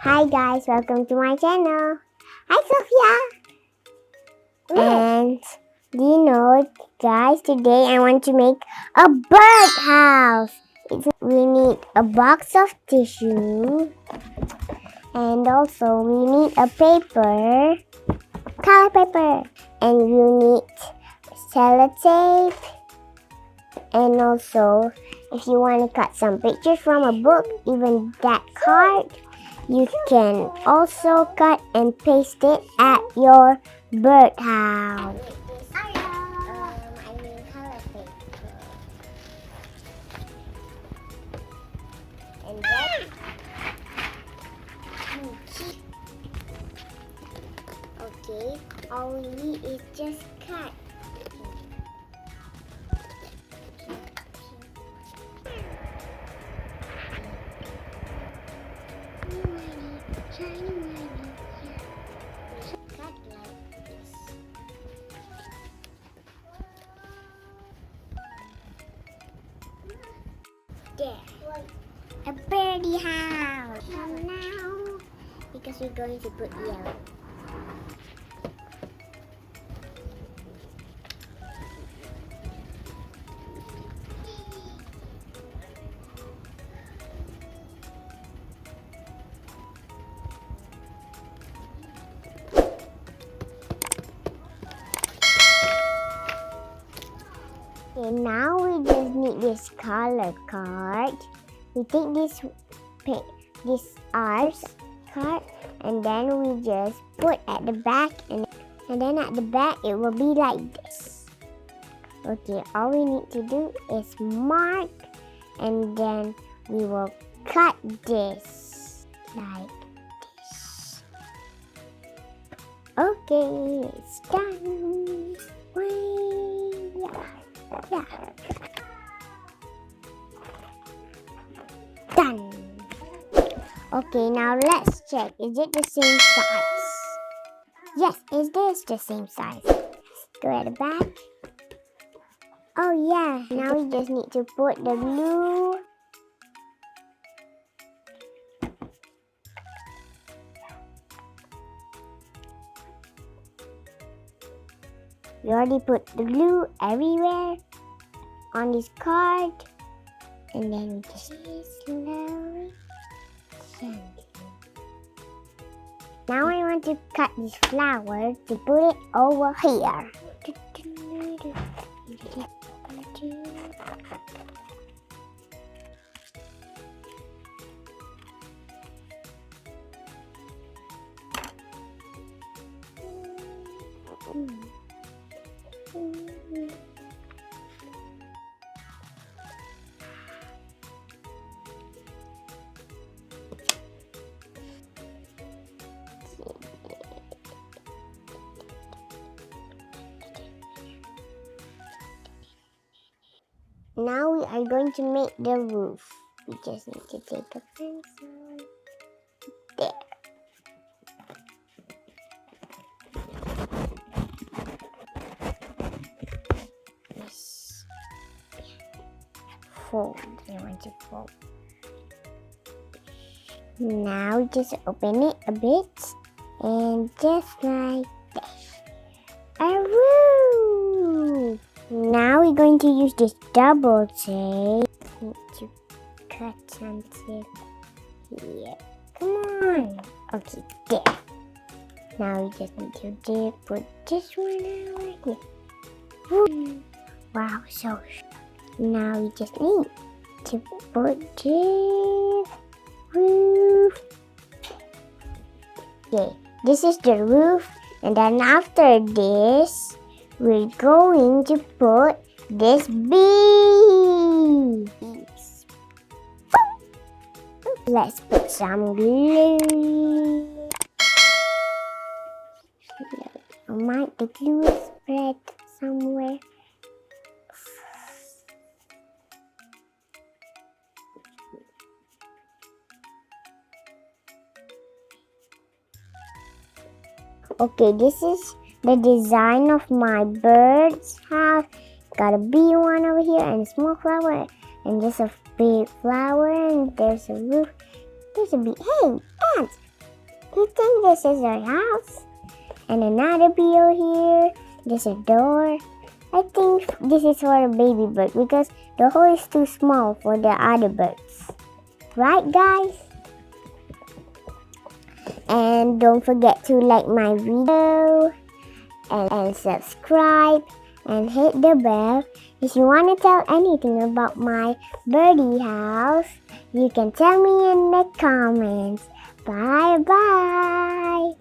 Hi guys, welcome to my channel. Hi Sophia. And do you know guys, today I want to make a bird house. We need a box of tissue and also we need a paper, color paper, and you need sellotape, and also if you want to cut some pictures from a book, even that card, you can also cut and paste it at your birdhouse. I mean color paper. And then okay, all we need is just cut. Cut like this. There. A birdie house. And now, because we're going to put yellow. Okay, now we just need this color card. We take this ours card and then we just put at the back, and then at the back it will be like this. Okay, all we need to do is mark, and then we will cut this like this. Okay, it's done. Yeah. Done. Okay, now let's check. Is it the same size? Yes, it is the same size. Go at the back. Oh yeah, now we just need to put the glue. We already put the glue everywhere on this card, and then we just slowly, gently. Now I want to cut this flower to put it over here. Now we are going to make the roof. We just need to take a pencil. There. Yes. Fold. I want to fold. Now just open it a bit, and just like this. A roof. Now we're going to use this double tape. Need to cut until here. Come on. Okay, there. Now we just need to put this one out like this. Woo. Wow, so now we just need to put this roof. Okay, this is the roof, and then after this, we're going to put this bees. Let's put some glue. Might the glue is spread somewhere. Okay, this is the design of my bird's house. Got a bee one over here and a small flower and just a big flower, and there's a roof. There's a bee. Hey, ants! You think this is our house? And another beetle here. There's a door. I think this is for a baby bird because the hole is too small for the other birds. Right, guys? And don't forget to like my video and subscribe and hit the bell. If you want to tell anything about my birdie house, you can tell me in the comments. Bye-bye.